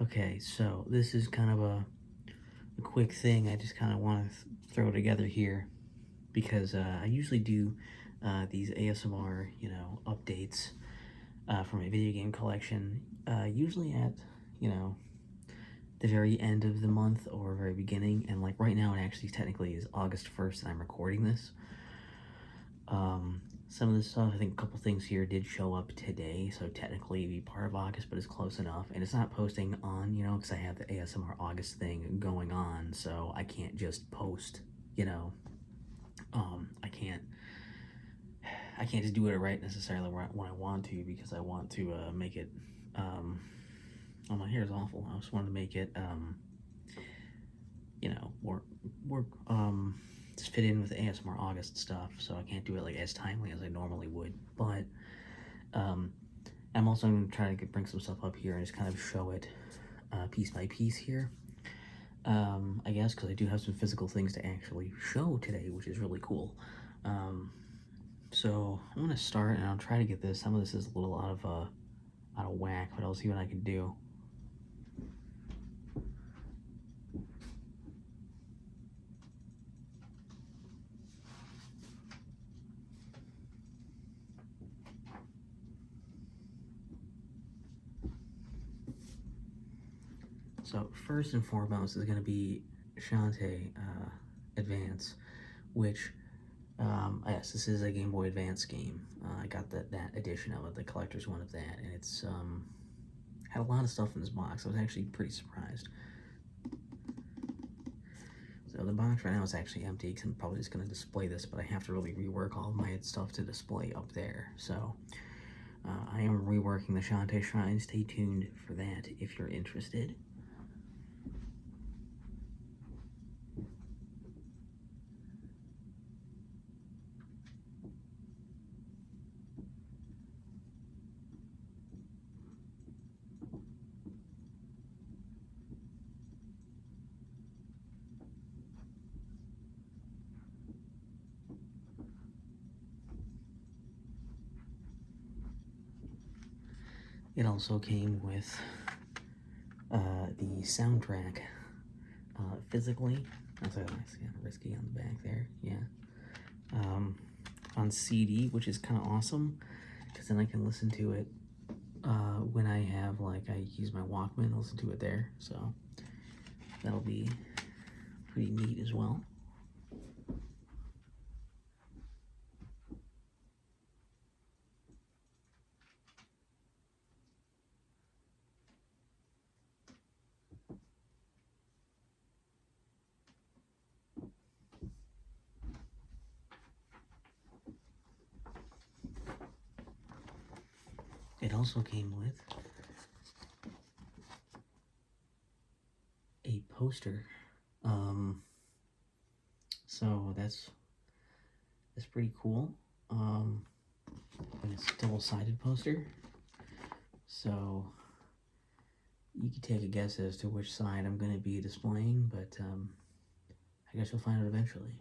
Okay, so this is kind of a quick thing I just kind of want to throw together here because I usually do these ASMR, updates for my video game collection, usually at, you know, the very end of the month or very beginning. And like right now, it actually technically is August 1st and I'm recording this. Some of the stuff, I think a couple things here did show up today, so technically it'd be part of August, but it's close enough. And it's not posting on, because I have the ASMR August thing going on, so I can't just post, you know, I can't just do it right necessarily when I want to because I want to make it, oh, my hair is awful. I just wanted to make it, work, just fit in with ASMR August stuff, so I can't do it like as timely as I normally would. But um, I'm also going to try to bring some stuff up here and just kind of show it piece by piece here. I guess because I do have some physical things to actually show today, which is really cool. So I'm going to start, and I'll try to get this. Some of this is a little out of whack, but I'll see what I can do. So first and foremost is going to be Shantae Advance, which, yes, this is a Game Boy Advance game. I got that edition of it, the collector's one of that, and it's had a lot of stuff in this box. I was actually pretty surprised. So the box right now is actually empty because I'm probably just going to display this, but I have to really rework all of my stuff to display up there. So I am reworking the Shantae Shrine. Stay tuned for that if you're interested. It also came with the soundtrack physically. That's kind of risky on the back there, yeah. On CD, which is kind of awesome because then I can listen to it when I have, like, I use my Walkman to listen to it there, so that'll be pretty neat as well. It also came with a poster. So that's pretty cool. And it's a double-sided poster. So you can take a guess as to which side I'm going to be displaying, but I guess you'll find out eventually.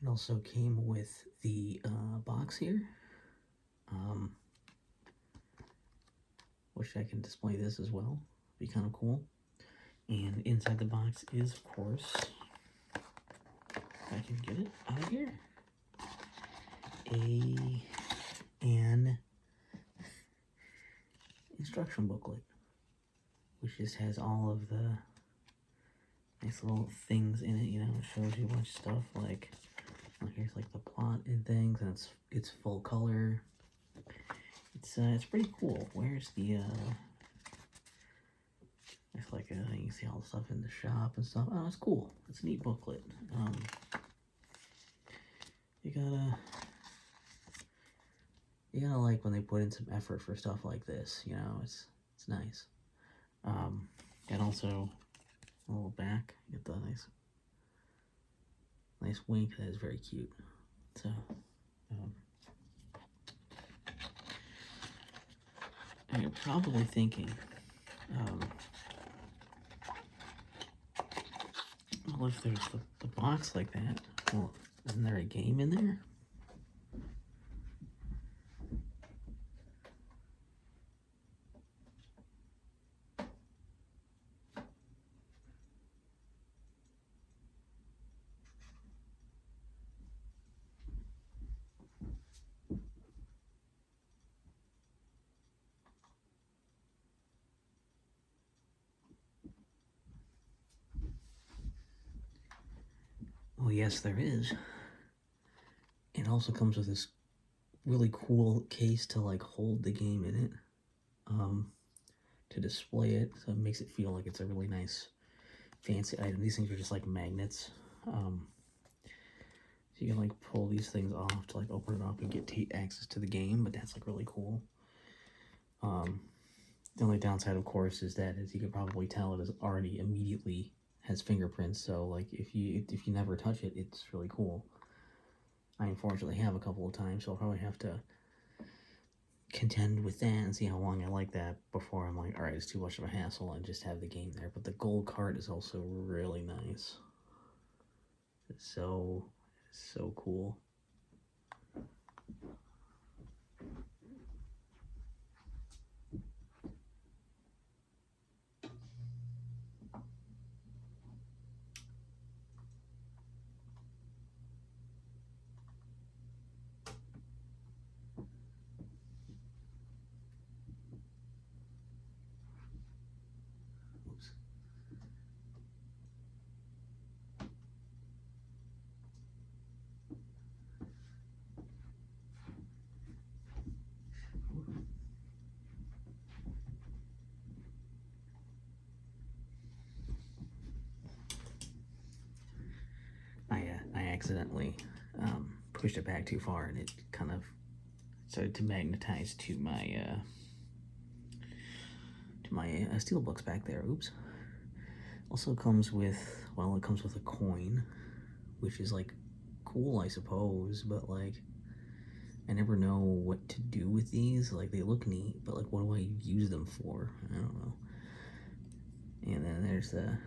It also came with the box here, which I can display this as well. Be kind of cool. And inside the box is, of course, if I can get it out of here, an instruction booklet, which just has all of the nice little things in it. It shows you a bunch of stuff, like, here's like the plot and things, and it's full color. It's pretty cool. Where's the it's like you can see all the stuff in the shop and stuff. Oh, it's cool. It's a neat booklet. You gotta like when they put in some effort for stuff like this. It's nice. And also a little back. Get the nice Nice wink. That is very cute. So, and you're probably thinking, well, if there's the box like that, well, isn't there a game in there? Well, yes, there is. It also comes with this really cool case to like hold the game in it, to display it, so it makes it feel like it's a really nice, fancy item. These things are just like magnets. So you can like pull these things off to like open it up and get access to the game, but that's like really cool. The only downside, of course, is that, as you can probably tell, it is already immediately has fingerprints. So like if you never touch it, it's really cool. I unfortunately have a couple of times, so I'll probably have to contend with that and see how long I like that before I'm like, all right, it's too much of a hassle and just have the game there. But the gold card is also really nice. It's so cool. Oops. I accidentally pushed it back too far, and it kind of started to magnetize to my steel books back there. Oops. Also comes with, well, it comes with a coin, which is like cool, I suppose, but like I never know what to do with these. Like, they look neat, but like, what do I use them for? I don't know. And then there's a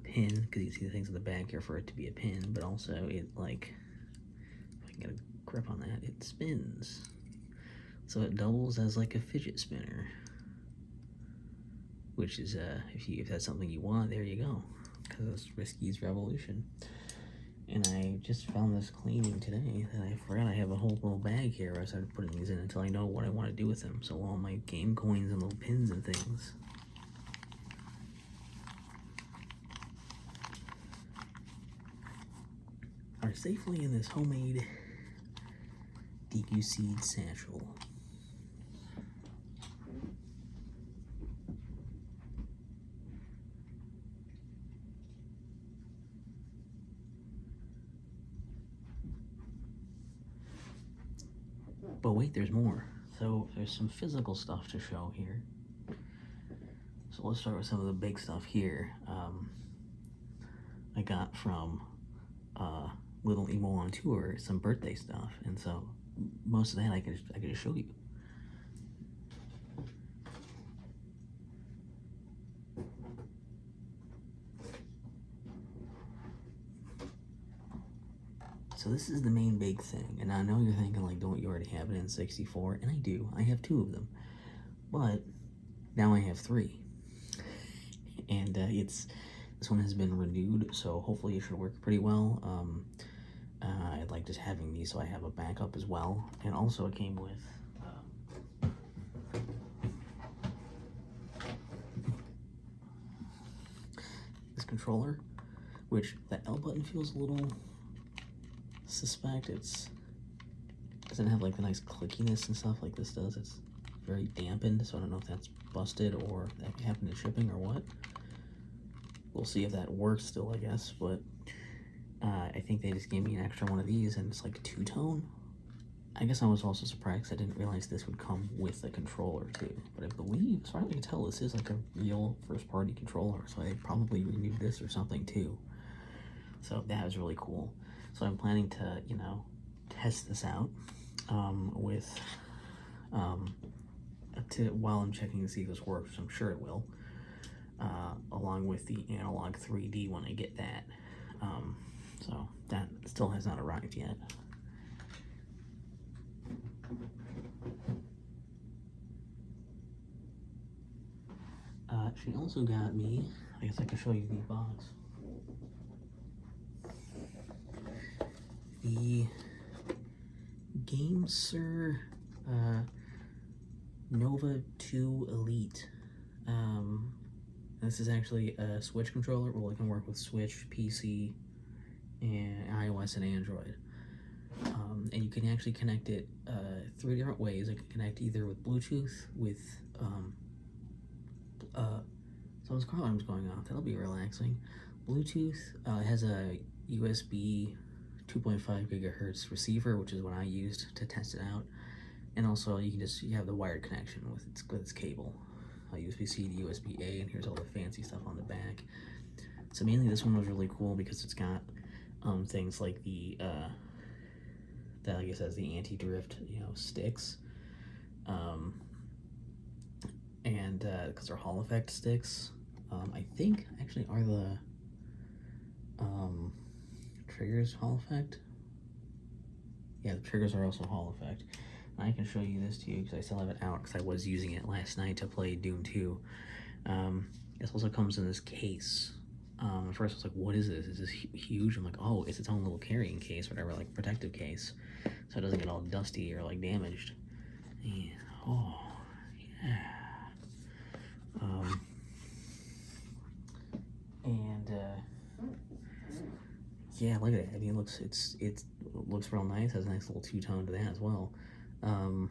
pin, because you see the things in the back here for it to be a pin, but also it, like, if I can get a grip on that, it spins. So it doubles as like a fidget spinner, which is, if that's something you want, there you go, because it's Risky's Revolution. And I just found this cleaning today that I forgot I have a whole little bag here where I started putting these in until I know what I want to do with them. So all my game coins and little pins and things are safely in this homemade DQ Seed satchel. But wait, there's more. So there's some physical stuff to show here. So let's start with some of the big stuff here. I got from Little Emo on Tour some birthday stuff, and so most of that I could just show you. So this is the main big thing, and I know you're thinking like, don't you already have it in 64? And I do. I have 2 of them, but now I have 3, and this one has been renewed, so hopefully it should work pretty well. I like just having these so I have a backup as well, and also it came with this controller, which the L button feels a little suspect. It doesn't have like the nice clickiness and stuff like this does. It's very dampened, so I don't know if that's busted or that happened in shipping or what. We'll see if that works still, I guess, but I think they just gave me an extra one of these, and it's like 2-tone. I guess I was also surprised because I didn't realize this would come with a controller too. But I believe, as far as I can tell, this is like a real first-party controller, so I probably renewed this or something too. So that was really cool. So I'm planning to, you know, test this out with while I'm checking to see if this works, which I'm sure it will, along with the analog 3D when I get that. So that still has not arrived yet. She also got me, I guess I can show you the box, the GameSir Nova 2 Elite. This is actually a Switch controller. Well, it can work with Switch, PC, and iOS and Android. And you can actually connect it 3 different ways. It can connect either with Bluetooth, with someone's car alarm's going off. That'll be relaxing. Bluetooth has a USB 2.5 gigahertz receiver, which is what I used to test it out. And also, you have the wired connection with its cable, USB-C to USB-A, and here's all the fancy stuff on the back. So mainly, this one was really cool because it's got things like the like it says, the anti-drift, sticks, and because they're Hall effect sticks. I think actually are the triggers Hall effect. Yeah, the triggers are also Hall effect. And I can show you this to you because I still have it out because I was using it last night to play Doom 2. This also comes in this case. At first I was like, what is this? Is this huge? I'm like, oh, it's its own little carrying case, whatever, like protective case, so it doesn't get all dusty or like damaged. And, oh, yeah. Yeah, look at it. I mean, it looks real nice. Has a nice little two-tone to that as well. And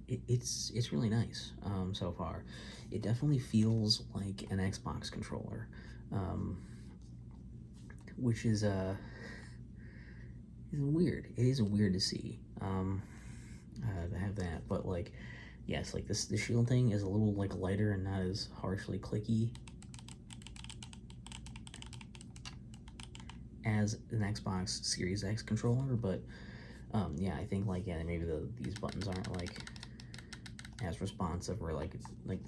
it's really nice so far. It definitely feels like an Xbox controller, which is weird. It is weird to see to have that, but like, yes, like the shield thing is a little like lighter and not as harshly clicky as an Xbox Series X controller, but yeah, I think like, yeah, maybe these buttons aren't like as responsive or like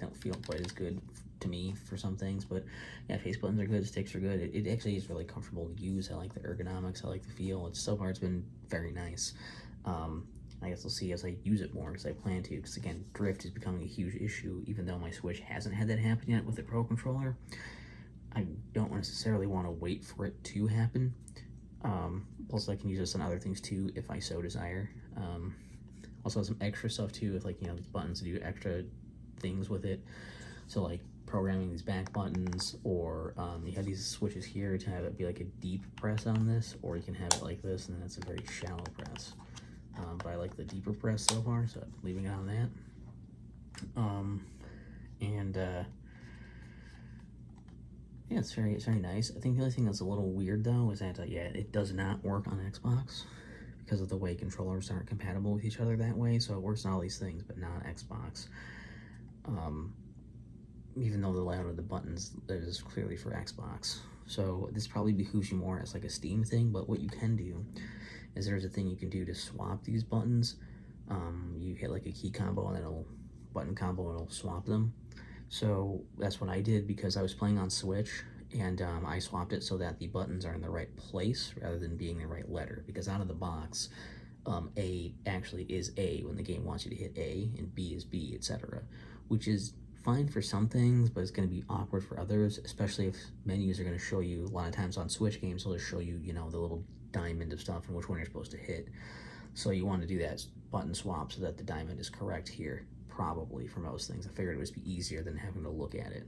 don't feel quite as good to me for some things, but yeah, face buttons are good, sticks are good. It actually is really comfortable to use. I like the ergonomics, I like the feel. So far it's been very nice. I guess we'll see as I use it more, because I plan to, because again, drift is becoming a huge issue, even though my Switch hasn't had that happen yet with the Pro Controller. I don't necessarily want to wait for it to happen. Plus I can use this on other things too if I so desire. Also some extra stuff too, with like, these buttons to do extra things with it. So like programming these back buttons, or you have these switches here to have it be like a deep press on this, or you can have it like this and then it's a very shallow press. But I like the deeper press so far, so I'm leaving it on that. Yeah, it's very nice. I think the only thing that's a little weird though is that yeah, it does not work on Xbox because of the way controllers aren't compatible with each other that way. So it works on all these things, but not Xbox. Even though the layout of the buttons is clearly for Xbox. So this probably behooves you more as like a Steam thing, but what you can do is there's a thing you can do to swap these buttons. You hit like a key combo and then it'll button combo and it'll swap them. So that's what I did because I was playing on Switch, and I swapped it so that the buttons are in the right place rather than being the right letter, because out of the box, A actually is A when the game wants you to hit A, and B is B, etc., which is fine for some things, but it's going to be awkward for others, especially if menus are going to show you, a lot of times on Switch games, they'll just show you, the little diamond of stuff and which one you're supposed to hit. So you want to do that button swap so that the diamond is correct here, probably, for most things. I figured it would be easier than having to look at it.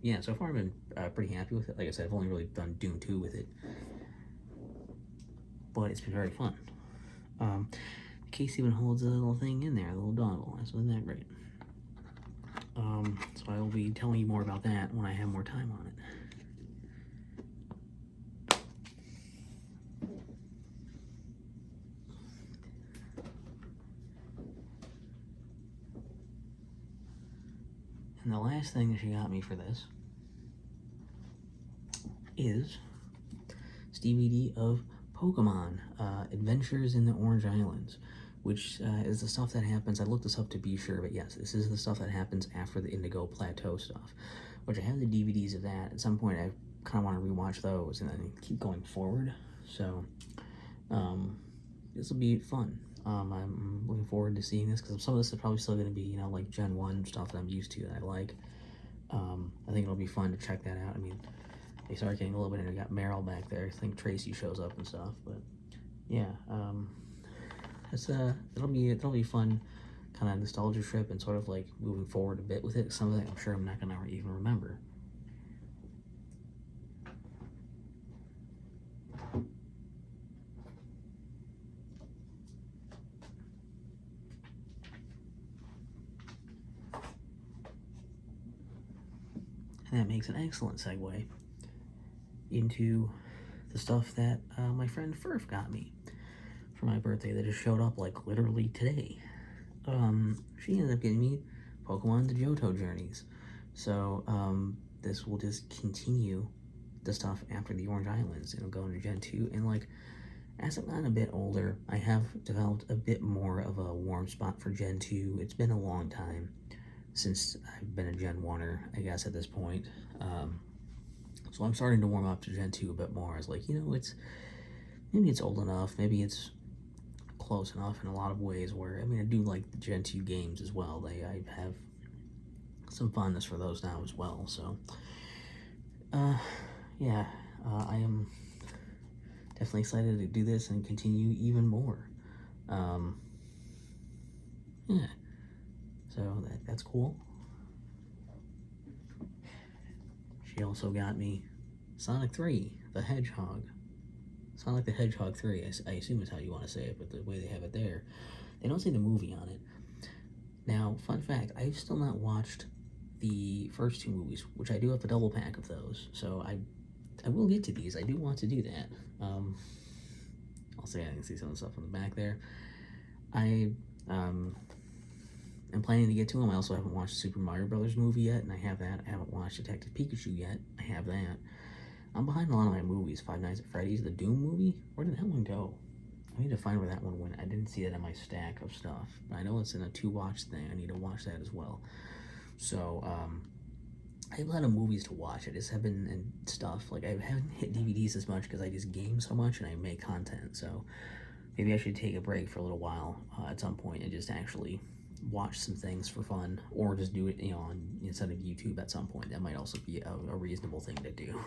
Yeah, so far I've been pretty happy with it. Like I said, I've only really done Doom 2 with it, but it's been very fun. The case even holds a little thing in there, a little dongle. So isn't that great? So I will be telling you more about that when I have more time on it. And the last thing that she got me for this is this DVD of Pokemon Adventures in the Orange Islands, which is the stuff that happens. I looked this up to be sure, but yes, this is the stuff that happens after the Indigo Plateau stuff, which I have the DVDs of that. At some point, I kind of want to rewatch those and then keep going forward. So this will be fun. I'm looking forward to seeing this because some of this is probably still going to be, like Gen 1 stuff that I'm used to that I like. I think it'll be fun to check that out. I mean, they start getting a little bit, and I got Meryl back there. I think Tracy shows up and stuff, but yeah, it'll be fun, kind of nostalgia trip and sort of like moving forward a bit with it. Some of it I'm sure I'm not gonna even remember. And that makes an excellent segue into the stuff that my friend Furf got me for my birthday that just showed up like literally today. She ended up getting me Pokemon the Johto Journeys. So this will just continue the stuff after the Orange Islands. It'll go into Gen 2, and like as I've gotten a bit older, I have developed a bit more of a warm spot for Gen 2. It's been a long time since I've been a Gen 1er, I guess, at this point. So I'm starting to warm up to Gen 2 a bit more. I was like, maybe it's old enough, maybe it's close enough in a lot of ways where, I do like the Gen 2 games as well. I have some fondness for those now as well. So, yeah, I am definitely excited to do this and continue even more. Yeah, so that's cool. She also got me Sonic 3, the Hedgehog. Sonic the Hedgehog 3, I assume is how you want to say it, but the way they have it there, they don't say the movie on it. Now, fun fact, I've still not watched the first two movies, which I do have a double pack of those, so I will get to these. I do want to do that. I'll say I can see some of the stuff on the back there. I am planning to get to them. I also haven't watched the Super Mario Brothers movie yet, and I have that. I haven't watched Detective Pikachu yet. I have that. I'm behind a lot of my movies. Five Nights at Freddy's, the Doom movie. Where did that one go? I need to find where that one went. I didn't see that in my stack of stuff. I know it's in a to-watch thing. I need to watch that as well. So, I have a lot of movies to watch. I just have been and stuff. Like, I haven't hit DVDs as much because I just game so much and I make content. So, maybe I should take a break for a little while at some point and just actually watch some things for fun, or just do it, instead of YouTube at some point. That might also be a reasonable thing to do.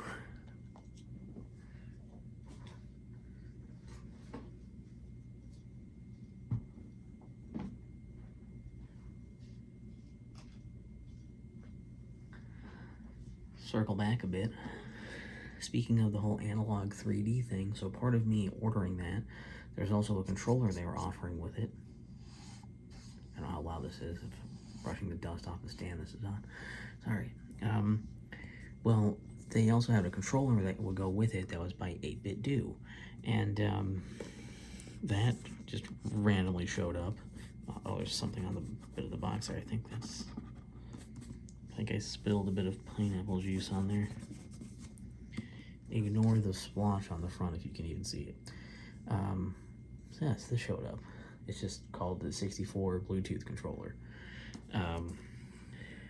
Circle back a bit. Speaking of the whole analog 3D thing, so part of me ordering that, there's also a controller they were offering with it. I don't know how loud this is. If I'm brushing the dust off the stand this is on. Sorry. Well, they also had a controller that would go with it that was by 8-Bit Do. And that just randomly showed up. Oh, there's something on the bit of the box there. I think I spilled a bit of pineapple juice on there. Ignore the splotch on the front if you can even see it. So yes, this showed up. It's just called the 64 Bluetooth controller,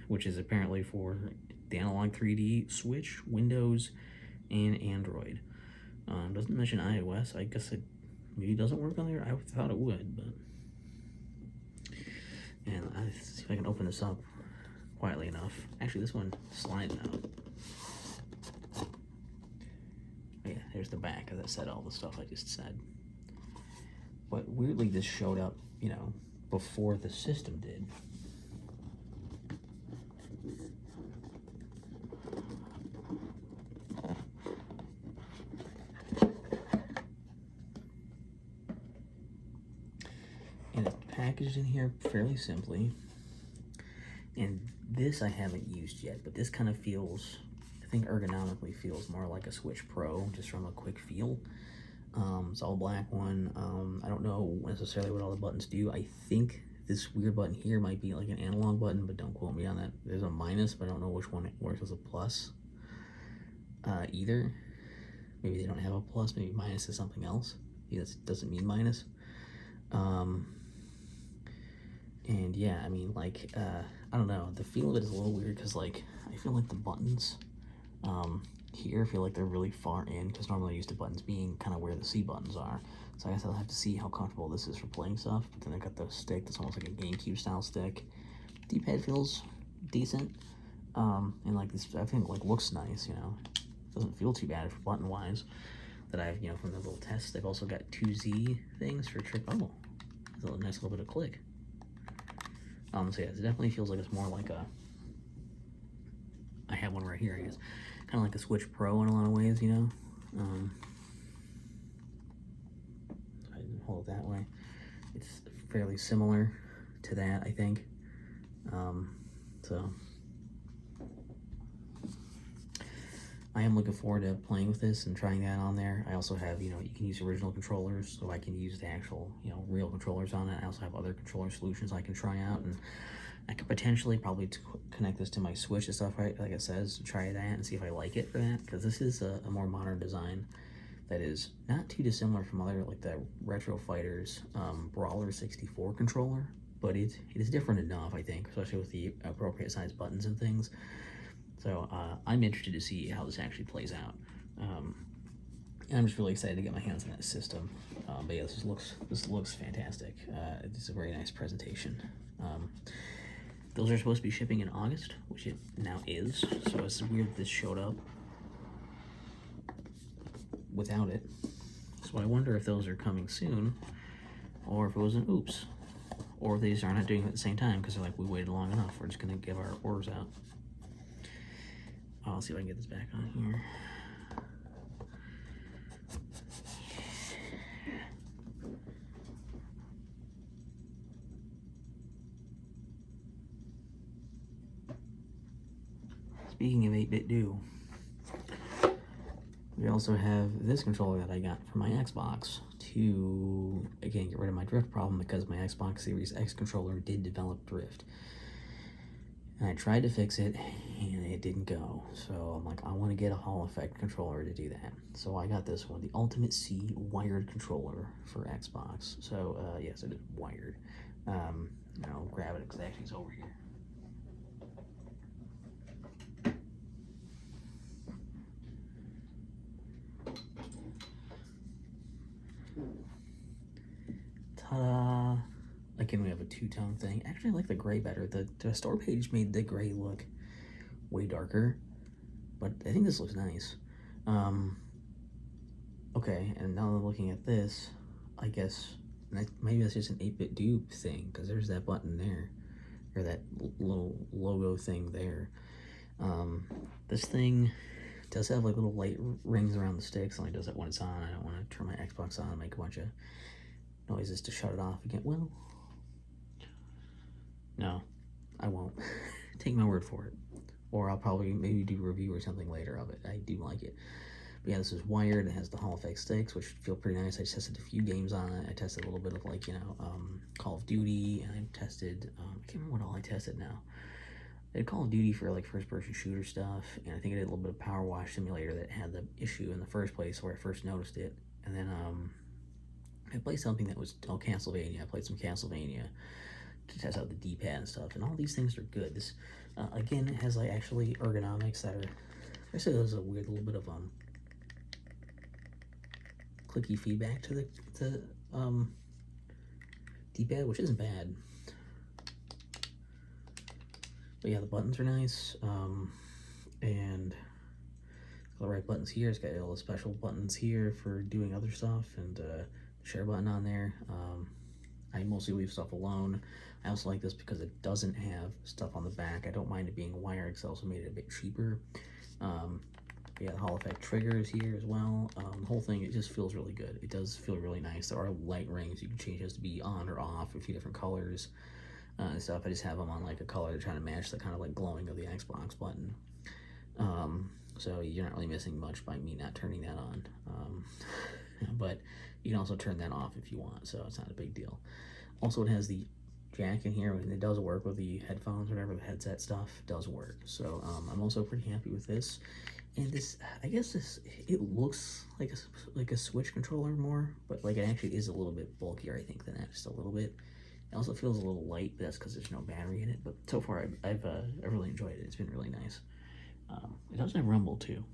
which is apparently for the Analog 3D Switch, Windows, and Android. Doesn't mention iOS. I guess it maybe doesn't work on there. I thought it would, but... And let's see if I can open this up quietly enough. Actually, this one slides out. Oh, yeah, there's the back, as I said, all the stuff I just said. But weirdly, this showed up, before the system did. And it's packaged in here fairly simply. And this I haven't used yet, but this kind of feels, I think ergonomically feels more like a Switch Pro, just from a quick feel. It's all black one. I don't know necessarily what all the buttons do. I think this weird button here might be like an analog button, but don't quote me on that. There's a minus, but I don't know which one it works as a plus either. Maybe they don't have a plus, maybe minus is something else. It doesn't mean minus. And yeah, I mean, like, I don't know, the feel of it is a little weird, because, like, I feel like the buttons, here feel like they're really far in, because normally I'm used to buttons being kind of where the C buttons are. So I guess I'll have to see how comfortable this is for playing stuff. But then I got the stick that's almost like a GameCube style stick. D-pad feels decent, and like this, I think, like, looks nice, you know. Doesn't feel too bad for button wise. That I've, you know, from the little tests. They've also got 2Z things for trick. Oh, there's a nice little bit of click. So yeah, it definitely feels like it's more like a, I have one right here, I guess, kind of like a Switch Pro in a lot of ways, you know. I didn't hold it that way. It's fairly similar to that, I think. So I am looking forward to playing with this and trying that on there. I also have, you know, you can use original controllers, so I can use the actual, you know, real controllers on it. I also have other controller solutions I can try out, and I could potentially probably connect this to my Switch and stuff, right? Like it says, try that and see if I like it for that, because this is a more modern design that is not too dissimilar from other, like the Retro Fighters Brawler 64 controller, but it is different enough, I think, especially with the appropriate size buttons and things. So I'm interested to see how this actually plays out. And I'm just really excited to get my hands on that system. But yeah, this looks fantastic. It's a very nice presentation. Those are supposed to be shipping in August, which it now is. So it's weird that this showed up without it. So I wonder if those are coming soon, or if it was an oops, or if they just are not doing it at the same time because they're like, we waited long enough. We're just gonna give our orders out. I'll see if I can get this back on here. Speaking of 8-bit do, we also have this controller that I got for my Xbox to, again, get rid of my drift problem, because my Xbox Series X controller did develop drift. And I tried to fix it, and it didn't go. So I'm like, I want to get a Hall Effect controller to do that. So I got this one, the Ultimate C wired controller for Xbox. So yes, it is wired. I'll grab it because actually it's over here. Ta-da! Again, we have a two-tone thing. Actually, I like the gray better. The store page made the gray look way darker, but I think this looks nice. Okay, and now I'm looking at this, I guess maybe that's just an 8-bit dupe thing, because there's that button there, or that little logo thing there. This thing does have like little light rings around the sticks. Only does that when it's on. I don't want to turn my Xbox on and make a bunch of noises to shut it off again. Well, no, I won't. Take my word for it. Or I'll probably maybe do a review or something later of it. I do like it. But yeah, this is wired. It has the Hall Effect sticks, which feel pretty nice. I tested a few games on it. I tested a little bit of, like, you know, Call of Duty, and I tested, I can't remember what all I tested now. I did Call of Duty for, like, first-person shooter stuff, and I think I did a little bit of Power Wash Simulator that had the issue in the first place, where I first noticed it. And then I played something that was, Castlevania. I played some Castlevania to test out the D-pad and stuff, and all these things are good. This, again, it has, like, actually ergonomics that are, I said there's a weird little bit of, clicky feedback to the D-pad, which isn't bad. But yeah, the buttons are nice, and the right buttons here. It's got all the special buttons here for doing other stuff, and the share button on there. I mostly leave stuff alone. I also like this because it doesn't have stuff on the back. I don't mind it being wired, because it also made it a bit cheaper. Yeah, the Hall Effect triggers here as well. The whole thing, it just feels really good. It does feel really nice. There are light rings. You can change those to be on or off, a few different colors and stuff. I just have them on like a color to try to match the kind of like glowing of the Xbox button. So you're not really missing much by me not turning that on. But you can also turn that off if you want, so it's not a big deal. Also, it has the jack in here, and it does work with the headphones, whatever the headset stuff does work. So I'm also pretty happy with this. And this, I guess this, it looks like a Switch controller more, but like it actually is a little bit bulkier, I think, than that, just a little bit. It also feels a little light, but that's because there's no battery in it. But so far, I've really enjoyed it. It's been really nice. It does have rumble too.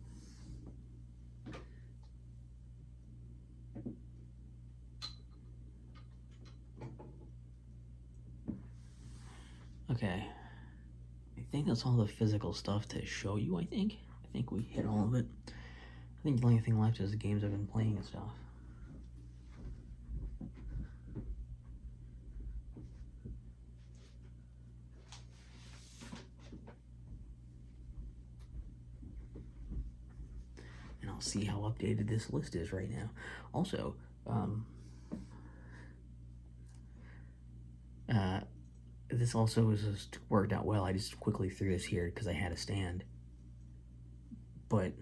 Okay, I think that's all the physical stuff to show you. I think we hit all of it. I think the only thing left is the games I've been playing and stuff. And I'll see how updated this list is right now. Also, this also is just worked out well. I just quickly threw this here because I had a stand. But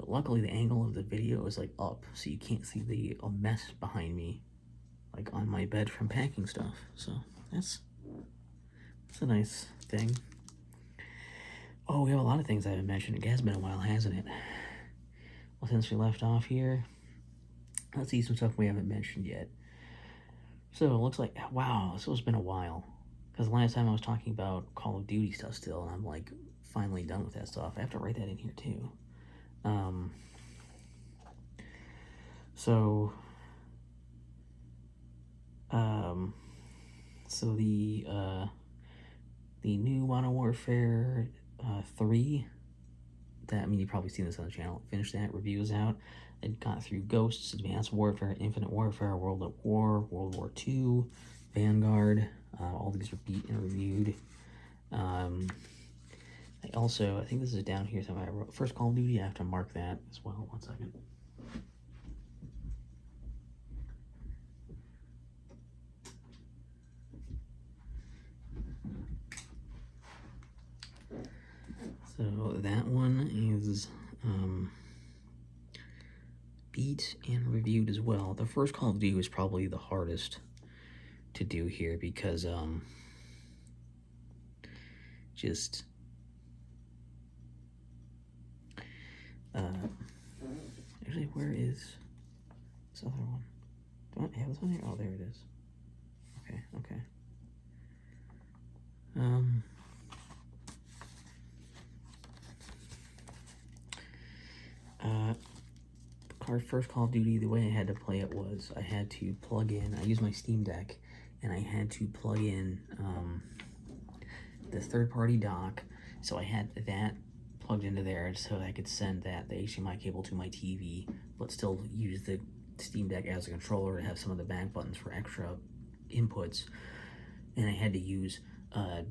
luckily the angle of the video is like up, so you can't see the mess behind me, like on my bed from packing stuff. So that's a nice thing. Oh, we have a lot of things I haven't mentioned. It has been a while, hasn't it? Well, since we left off here, let's see some stuff we haven't mentioned yet. So it looks like, wow, this has been a while. Because last time I was talking about Call of Duty stuff still, and I'm like finally done with that stuff. I have to write that in here too. So the new Modern Warfare 3, that, I mean, you've probably seen this on the channel, finished that, reviews out. It got through Ghosts, Advanced Warfare, Infinite Warfare, World at War, World War II, Vanguard. All these are beat and reviewed. I think this is down here somewhere. I wrote First Call of Duty. I have to mark that as well. 1 second. So that one is beat and reviewed as well. The First Call of Duty was probably the hardest to do here because just actually, where is this other one? Do I have this on here? Oh, there it is. Okay. First Call of Duty, the way I had to play it was I had to plug in, I used my Steam Deck, and I had to plug in the third-party dock, so I had that plugged into there so I could send the HDMI cable to my TV, but still use the Steam Deck as a controller to have some of the back buttons for extra inputs. And I had to use a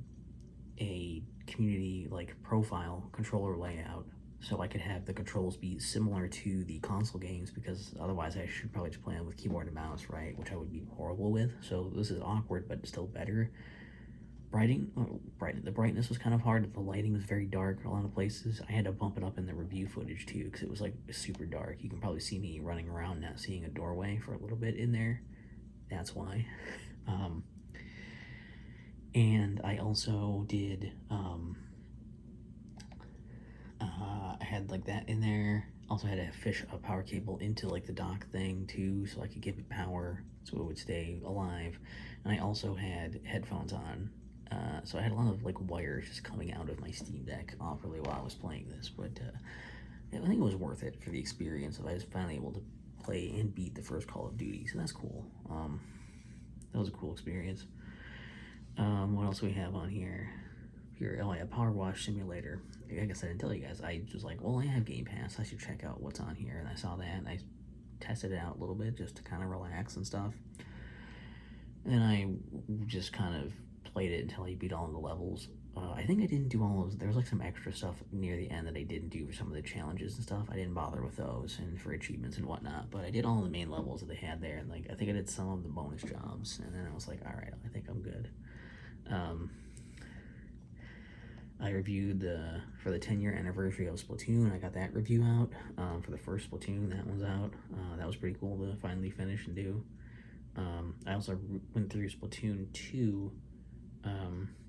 community profile controller layout so I could have the controls be similar to the console games, because otherwise I should probably just play them with keyboard and mouse, right? Which I would be horrible with. So this is awkward, but still better. The brightness was kind of hard. The lighting was very dark in a lot of places. I had to bump it up in the review footage too, because it was like super dark. You can probably see me running around not seeing a doorway for a little bit in there. That's why. And I also did, I had like that in there. Also had to fish a power cable into like the dock thing too, so I could give it power so it would stay alive. And I also had headphones on, so I had a lot of like wires just coming out of my Steam Deck awkwardly while I was playing this. But I think it was worth it for the experience of I was finally able to play and beat the first Call of Duty, so that's cool. That was a cool experience. What else do we have on here? Oh, yeah, Power Wash Simulator. I guess I didn't tell you guys. I was like, well, I have Game Pass. I should check out what's on here. And I saw that, and I tested it out a little bit just to kind of relax and stuff. And then I just kind of played it until I beat all of the levels. I think I didn't do all of those. There was like some extra stuff near the end that I didn't do for some of the challenges and stuff. I didn't bother with those and for achievements and whatnot. But I did all the main levels that they had there. And like I think I did some of the bonus jobs. And then I was like, all right, I think I'm good. I reviewed for the 10-year anniversary of Splatoon. I got that review out for the first Splatoon. That one's out. That was pretty cool to finally finish and do. I also went through Splatoon 2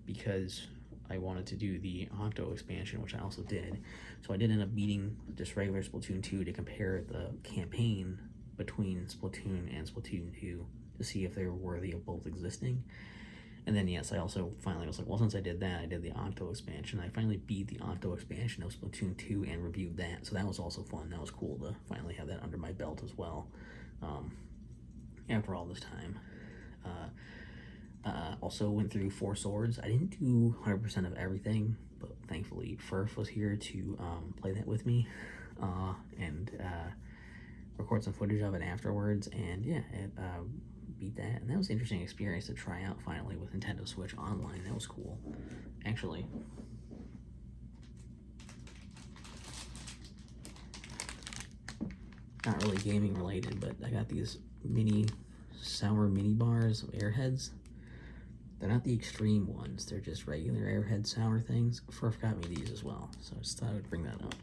because I wanted to do the Octo expansion, which I also did. So I did end up beating just regular Splatoon 2 to compare the campaign between Splatoon and Splatoon 2 to see if they were worthy of both existing. And then, yes, I also finally was like, well, since I did that, I did the Octo expansion. I finally beat the Octo expansion of Splatoon 2 and reviewed that. So that was also fun. That was cool to finally have that under my belt as well. After all this time. Also went through Four Swords. I didn't do 100% of everything, but thankfully Furf was here to play that with me and record some footage of it afterwards. And yeah, it beat that. And that was an interesting experience to try out finally with Nintendo Switch Online. That was cool. Actually, not really gaming related, but I got these sour mini bars of Airheads. They're not the extreme ones, they're just regular Airhead sour things. Furf got me these as well, so I just thought I would bring that up.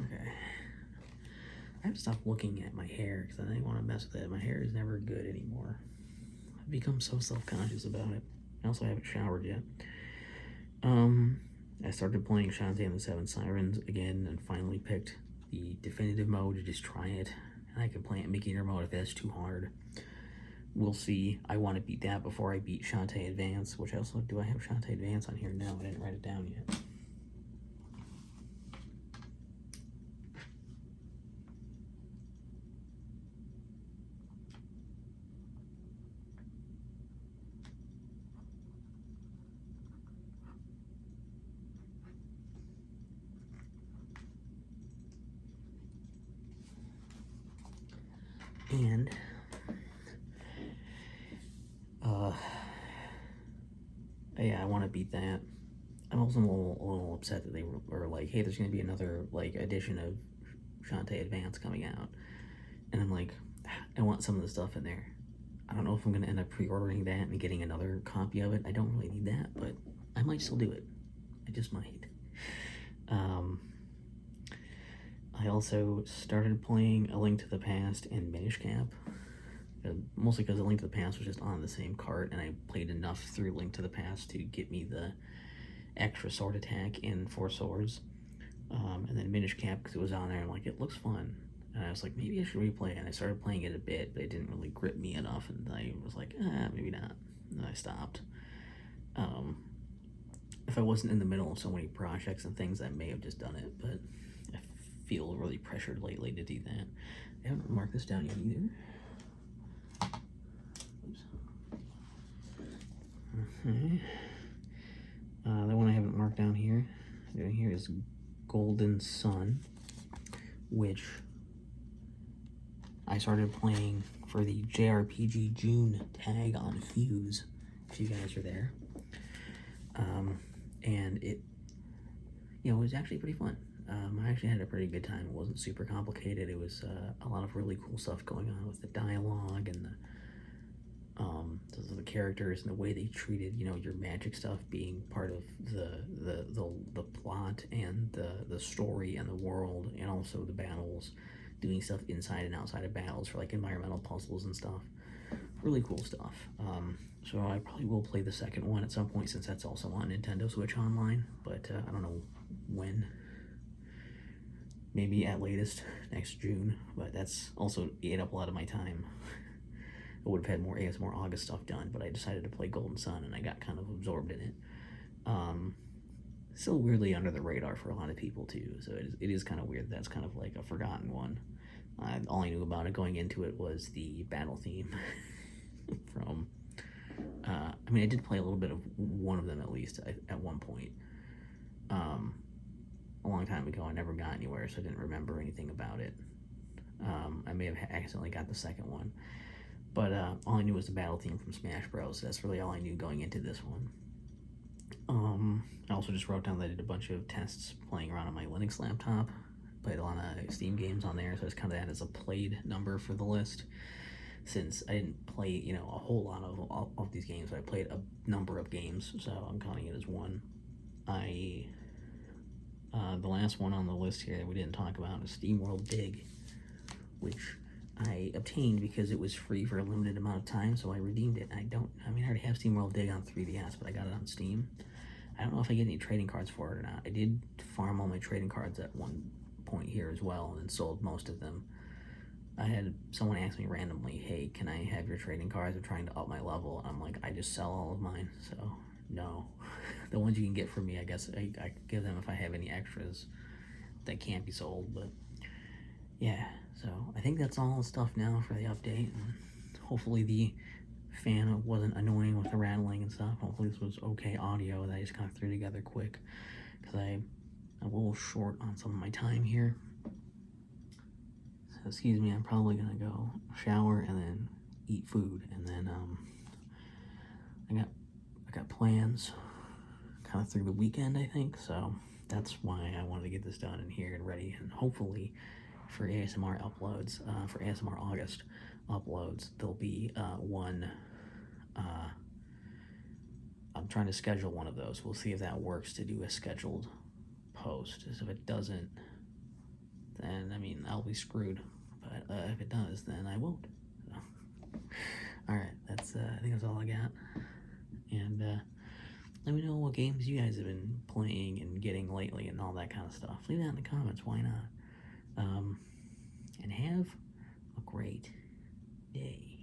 Okay. I have to stop looking at my hair because I didn't want to mess with it. My hair is never good anymore. I've become so self-conscious about it. I also haven't showered yet. I started playing Shantae and the Seven Sirens again and finally picked the definitive mode to just try it. And I can play it in beginner mode if that's too hard. We'll see. I want to beat that before I beat Shantae Advance, which also, do I have Shantae Advance on here? No, I didn't write it down yet. And yeah, I want to beat that. I'm also a little upset that they were like, hey, there's going to be another like edition of Shantae Advance coming out, and I'm like, I want some of the stuff in there. I don't know if I'm going to end up pre-ordering that and getting another copy of it. I don't really need that, but I might still do it. I just might. I also started playing A Link to the Past and Minish Cap. Mostly because A Link to the Past was just on the same cart, and I played enough through Link to the Past to get me the extra sword attack in Four Swords. And then Minish Cap, because it was on there, and like, it looks fun. And I was like, maybe I should replay it. And I started playing it a bit, but it didn't really grip me enough, and I was like, maybe not. And I stopped. If I wasn't in the middle of so many projects and things, I may have just done it, but I feel really pressured lately to do that. I haven't marked this down yet either. Okay. The one I haven't marked down here is Golden Sun, which I started playing for the JRPG June tag on Fuse, if you guys are there. And it, was actually pretty fun. I actually had a pretty good time. It wasn't super complicated. It was a lot of really cool stuff going on with the dialogue and the characters and the way they treated, your magic stuff being part of the plot and the story and the world, and also the battles, doing stuff inside and outside of battles for like environmental puzzles and stuff. Really cool stuff. So I probably will play the second one at some point, since that's also on Nintendo Switch Online, but I don't know when. Maybe at latest next June, but that's also ate up a lot of my time. I would have had more ASMR August stuff done, but I decided to play Golden Sun, and I got kind of absorbed in it. Still weirdly under the radar for a lot of people too, so it is kind of weird. That's kind of like a forgotten one. All I knew about it going into it was the battle theme from, I did play a little bit of one of them at least at one point. A long time ago. I never got anywhere, so I didn't remember anything about it. I may have accidentally got the second one, but all I knew was the battle theme from Smash Bros. So that's really all I knew going into this one. I also just wrote down that I did a bunch of tests playing around on my Linux laptop. Played a lot of Steam games on there, so it's kind of that as a played number for the list. Since I didn't play, a whole lot of these games, but I played a number of games, so I'm counting it as one. I The last one on the list here that we didn't talk about is SteamWorld Dig, which I obtained because it was free for a limited amount of time, so I redeemed it. I already have SteamWorld Dig on 3DS, but I got it on Steam. I don't know if I get any trading cards for it or not. I did farm all my trading cards at one point here as well and sold most of them. I had someone ask me randomly, hey, can I have your trading cards? I'm trying to up my level. I'm like, I just sell all of mine, so no. The ones you can get from me, I guess I could give them if I have any extras that can't be sold, but yeah, so I think that's all the stuff now for the update, and hopefully the fan wasn't annoying with the rattling and stuff. Hopefully this was okay audio that I just kind of threw together quick, because I'm a little short on some of my time here. So excuse me, I'm probably gonna go shower and then eat food, and then I got plans kind of through the weekend, I think, so that's why I wanted to get this done and here and ready, and hopefully for ASMR uploads, for ASMR August uploads, there'll be one. I'm trying to schedule one of those. We'll see if that works to do a scheduled post. So if it doesn't, then I mean I'll be screwed. But if it does, then I won't. So. All right, that's I think that's all I got. And let me know what games you guys have been playing and getting lately and all that kind of stuff. Leave that in the comments. Why not? And have a great day.